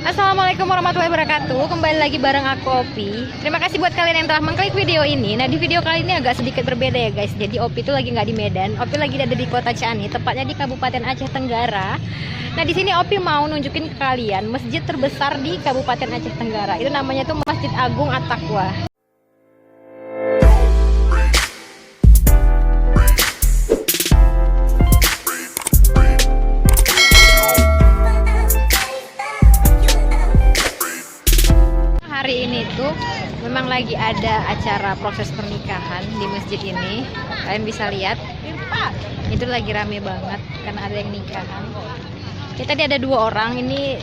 Assalamualaikum warahmatullahi wabarakatuh. Kembali lagi bareng aku Opi. Terima kasih buat kalian yang telah mengklik video ini. Nah, di video kali ini agak sedikit berbeda ya guys. Jadi Opi itu lagi nggak di Medan. Opi lagi ada di Kota Ciani, tepatnya di Kabupaten Aceh Tenggara. Nah, di sini Opi mau nunjukin ke kalian masjid terbesar di Kabupaten Aceh Tenggara. Itu namanya tuh Masjid Agung At-Taqwa. Hari ini tuh memang lagi ada acara proses pernikahan di masjid ini. Kalian bisa lihat itu lagi rame banget karena ada yang nikahan. Kita tadi ada 2 orang, ini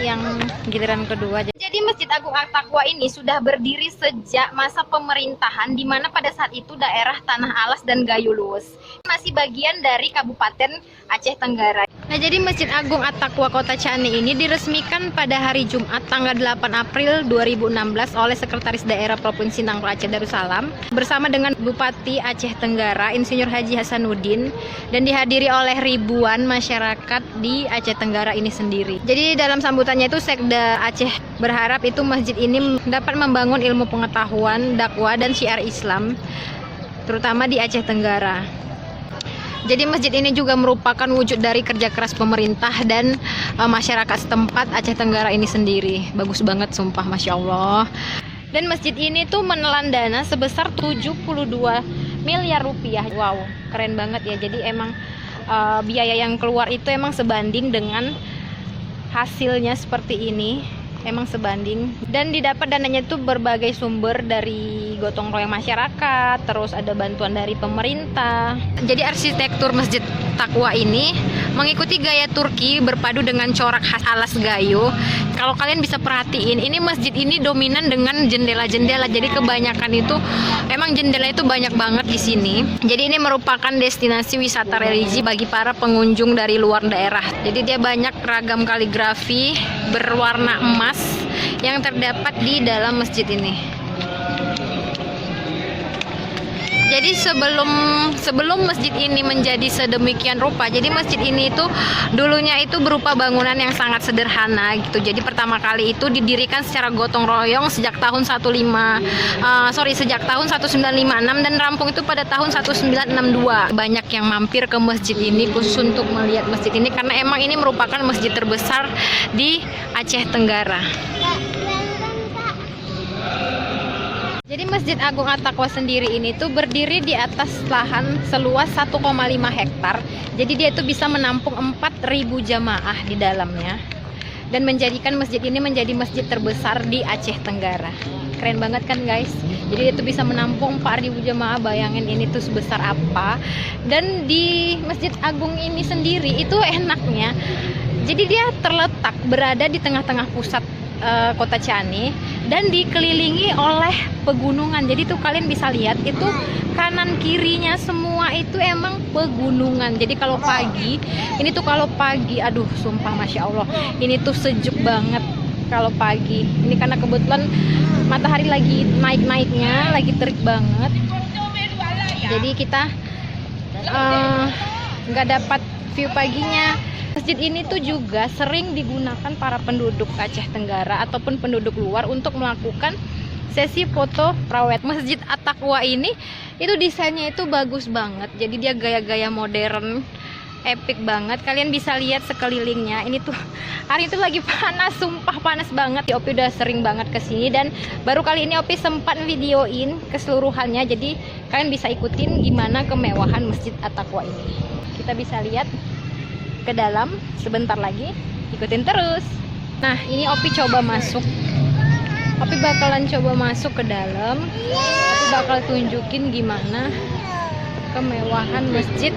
yang giliran kedua. Jadi Masjid Agung At-Taqwa ini sudah berdiri sejak masa pemerintahan, di mana pada saat itu daerah Tanah Alas dan Gayo Luwes masih bagian dari Kabupaten Aceh Tenggara. Nah, jadi Masjid Agung At-Taqwa Kota Ciani ini diresmikan pada hari Jumat tanggal 8 April 2016 oleh Sekretaris Daerah Provinsi Nangro Aceh Darussalam bersama dengan Bupati Aceh Tenggara Insinyur Haji Hasanuddin, dan dihadiri oleh ribuan masyarakat di Aceh Tenggara ini sendiri. Jadi dalam sambutannya itu Sekda Aceh berharap itu masjid ini dapat membangun ilmu pengetahuan, dakwah dan syiar Islam terutama di Aceh Tenggara. Jadi masjid ini juga merupakan wujud dari kerja keras pemerintah dan masyarakat setempat Aceh Tenggara ini sendiri. Bagus banget sumpah, Masya Allah. Dan masjid ini tuh menelan dana sebesar 72 miliar rupiah. Wow, keren banget ya. Jadi emang biaya yang keluar itu emang sebanding dengan hasilnya seperti ini. Emang sebanding, dan didapat dananya itu berbagai sumber dari gotong royong masyarakat, terus ada bantuan dari pemerintah. Jadi arsitektur Masjid Taqwa ini mengikuti gaya Turki berpadu dengan corak khas alas Gayo. Kalau kalian bisa perhatiin, ini masjid ini dominan dengan jendela-jendela. Jadi kebanyakan itu emang jendela itu banyak banget di sini. Jadi ini merupakan destinasi wisata religi bagi para pengunjung dari luar daerah. Jadi dia banyak ragam kaligrafi berwarna emas yang terdapat di dalam masjid ini. Jadi sebelum masjid ini menjadi sedemikian rupa, jadi masjid ini itu dulunya itu berupa bangunan yang sangat sederhana gitu. Jadi pertama kali itu didirikan secara gotong royong sejak tahun 1956 dan rampung itu pada tahun 1962. Banyak yang mampir ke masjid ini khusus untuk melihat masjid ini karena emang ini merupakan masjid terbesar di Aceh Tenggara. Jadi Masjid Agung At-Taqwa sendiri ini tuh berdiri di atas lahan seluas 1,5 hektar. Jadi dia itu bisa menampung 4.000 jamaah di dalamnya dan menjadikan masjid ini menjadi masjid terbesar di Aceh Tenggara. Keren banget kan guys? Jadi dia itu bisa menampung 4.000 jamaah. Bayangin ini tuh sebesar apa. Dan di Masjid Agung ini sendiri itu enaknya, jadi dia terletak berada di tengah-tengah pusat Kota Ciani dan dikelilingi oleh pegunungan. Jadi tuh kalian bisa lihat itu kanan kirinya semua itu emang pegunungan. Jadi kalau pagi aduh sumpah Masya Allah, ini tuh sejuk banget kalau pagi. Ini karena kebetulan matahari lagi naik-naiknya, lagi terik banget. Jadi kita nggak dapat view paginya. Masjid ini tuh juga sering digunakan para penduduk Aceh Tenggara ataupun penduduk luar untuk melakukan sesi foto rawat. Masjid At-Taqwa ini itu desainnya itu bagus banget. Jadi dia gaya-gaya modern, epic banget. Kalian bisa lihat sekelilingnya. Ini tuh hari itu lagi panas, sumpah panas banget. Opi udah sering banget kesini dan baru kali ini Opi sempat videoin keseluruhannya. Jadi kalian bisa ikutin gimana kemewahan Masjid At-Taqwa ini. Kita bisa lihat ke dalam sebentar lagi, ikutin terus. Nah, ini Opi coba masuk. Opi bakalan coba masuk ke dalam. Opi bakal tunjukin gimana kemewahan Masjid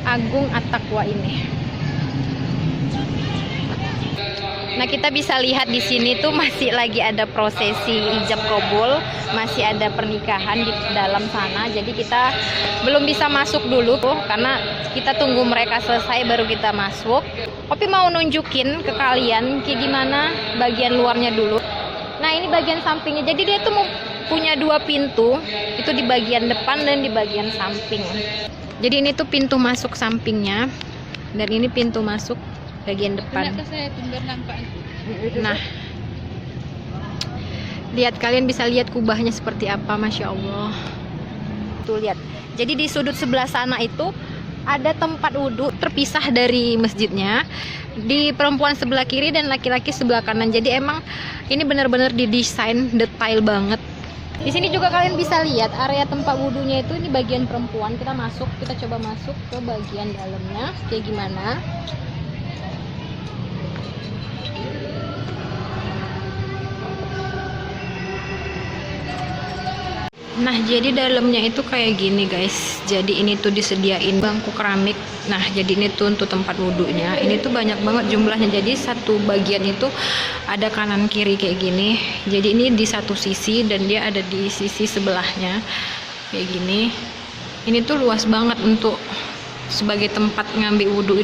Agung At-Taqwa ini. Nah, kita bisa lihat di sini tuh masih lagi ada prosesi ijab kabul, masih ada pernikahan di dalam sana. Jadi kita belum bisa masuk dulu tuh karena kita tunggu mereka selesai baru kita masuk. Opi mau nunjukin ke kalian kayak gimana bagian luarnya dulu. Nah, ini bagian sampingnya. Jadi dia tuh punya dua pintu, itu di bagian depan dan di bagian samping. Jadi ini tuh pintu masuk sampingnya dan ini pintu masuk bagian depan. Nah, lihat, kalian bisa lihat kubahnya seperti apa, masya Allah. Tuh lihat. Jadi di sudut sebelah sana itu ada tempat wudhu terpisah dari masjidnya. Di perempuan sebelah kiri dan laki-laki sebelah kanan. Jadi emang ini benar-benar didesain detail banget. Di sini juga kalian bisa lihat area tempat wudhunya itu, ini bagian perempuan. Kita masuk, kita coba masuk ke bagian dalamnya kayak gimana. Nah, jadi dalamnya itu kayak gini guys. Jadi ini tuh disediain bangku keramik. Nah, jadi ini tuh untuk tempat wudhunya. Ini tuh banyak banget jumlahnya. Jadi satu bagian itu ada kanan kiri kayak gini. Jadi ini di satu sisi dan dia ada di sisi sebelahnya kayak gini. Ini tuh luas banget untuk sebagai tempat ngambil wudhu.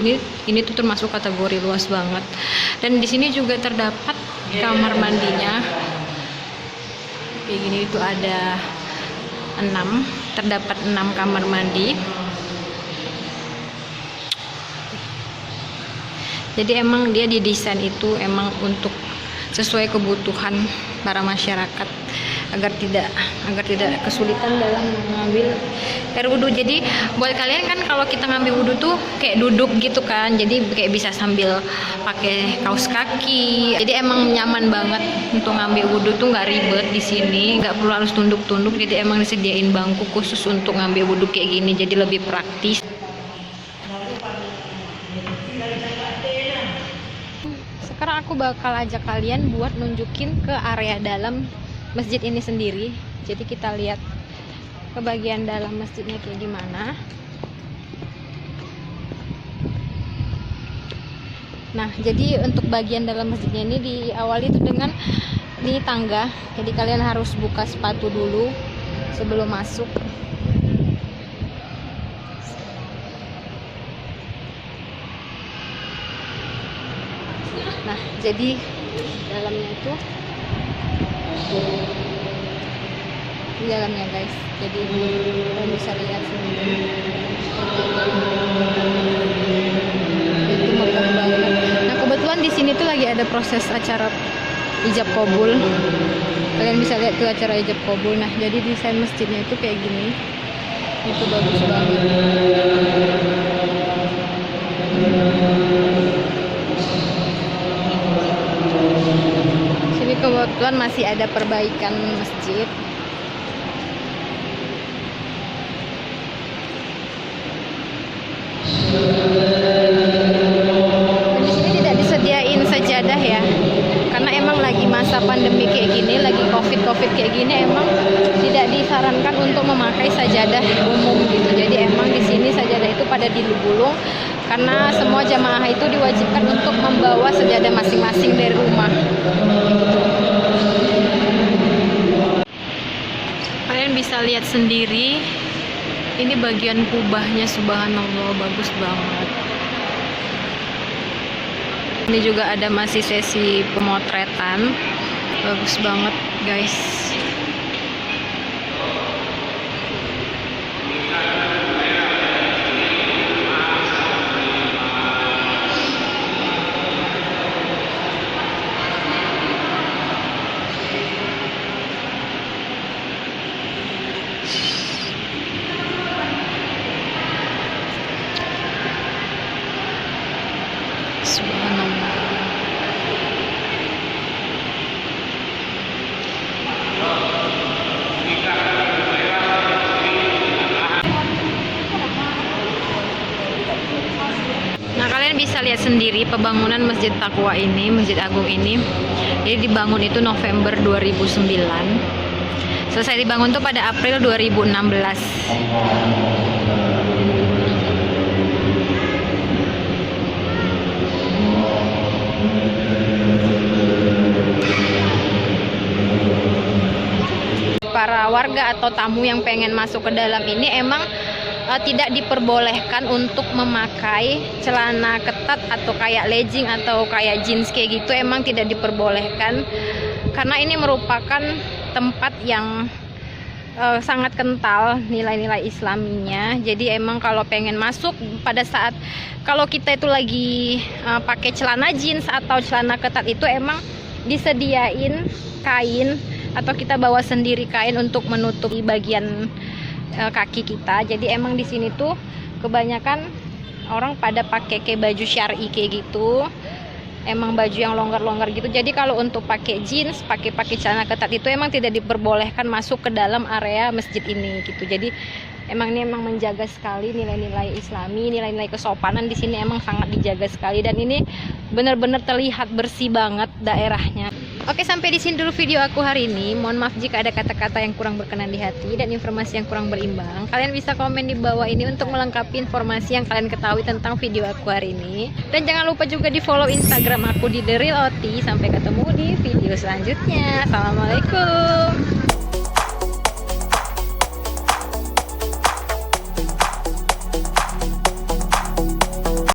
Ini tuh termasuk kategori luas banget. Dan di sini juga terdapat kamar mandinya. Kayak gini itu ada 6, terdapat 6 kamar mandi. Jadi emang dia didesain itu emang untuk sesuai kebutuhan para masyarakat agar tidak kesulitan dalam mengambil air wudhu. Jadi buat kalian kan kalau kita ngambil wudhu tuh kayak duduk gitu kan, jadi kayak bisa sambil pakai kaos kaki. Jadi emang nyaman banget untuk ngambil wudhu tuh, nggak ribet di sini, nggak perlu harus tunduk-tunduk. Jadi emang disediain bangku khusus untuk ngambil wudhu kayak gini, jadi lebih praktis. Sekarang aku bakal ajak kalian buat nunjukin ke area dalam masjid ini sendiri. Jadi kita lihat ke bagian dalam masjidnya kayak gimana. Nah, jadi untuk bagian dalam masjidnya ini diawali itu dengan ini tangga. Jadi kalian harus buka sepatu dulu sebelum masuk. Nah, jadi dalamnya itu di dalamnya guys. Jadi kalian bisa lihat sendiri. Itu megah banget. Nah, kebetulan di sini tuh lagi ada proses acara ijab kabul. Kalian bisa lihat tuh acara ijab kabul. Nah, jadi desain masjidnya itu kayak gini. Itu bagus banget. Sini kebetulan masih ada perbaikan masjid. Di sini tidak disediain sajadah ya, karena emang lagi masa pandemi kayak gini, lagi covid kayak gini, emang tidak disarankan untuk memakai sajadah umum gitu. Jadi emang di sini sajadah itu pada digulung, karena semua jamaah itu diwajibkan untuk membawa sajadah masing-masing dari rumah. Kalian bisa lihat sendiri, ini bagian kubahnya, subhanallah, bagus banget. Ini juga ada masih sesi pemotretan, bagus banget guys. Subhanallah. Nah, kalian bisa lihat sendiri pembangunan Masjid Taqwa ini, Masjid Agung ini. Jadi dibangun itu November 2009. Selesai dibangun tuh pada April 2016. para warga atau tamu yang pengen masuk ke dalam ini emang tidak diperbolehkan untuk memakai celana ketat atau kayak legging atau kayak jeans kayak gitu, emang tidak diperbolehkan karena ini merupakan tempat yang sangat kental nilai-nilai islaminya. Jadi emang kalau pengen masuk pada saat kalau kita itu lagi pakai celana jeans atau celana ketat itu emang disediain kain atau kita bawa sendiri kain untuk menutupi bagian kaki kita. Jadi emang di sini tuh kebanyakan orang pada pakai kayak baju syar'i kayak gitu, emang baju yang longgar-longgar gitu. Jadi kalau untuk pakai jeans, pakai celana ketat itu emang tidak diperbolehkan masuk ke dalam area masjid ini gitu. Jadi emang ini emang menjaga sekali nilai-nilai islami, nilai-nilai kesopanan di sini emang sangat dijaga sekali, dan ini benar-benar terlihat bersih banget daerahnya. Oke, sampai di sini dulu video aku hari ini. Mohon maaf jika ada kata-kata yang kurang berkenan di hati dan informasi yang kurang berimbang. Kalian bisa komen di bawah ini untuk melengkapi informasi yang kalian ketahui tentang video aku hari ini. Dan jangan lupa juga di follow Instagram aku di The Real Oti. Sampai ketemu di video selanjutnya. Assalamualaikum.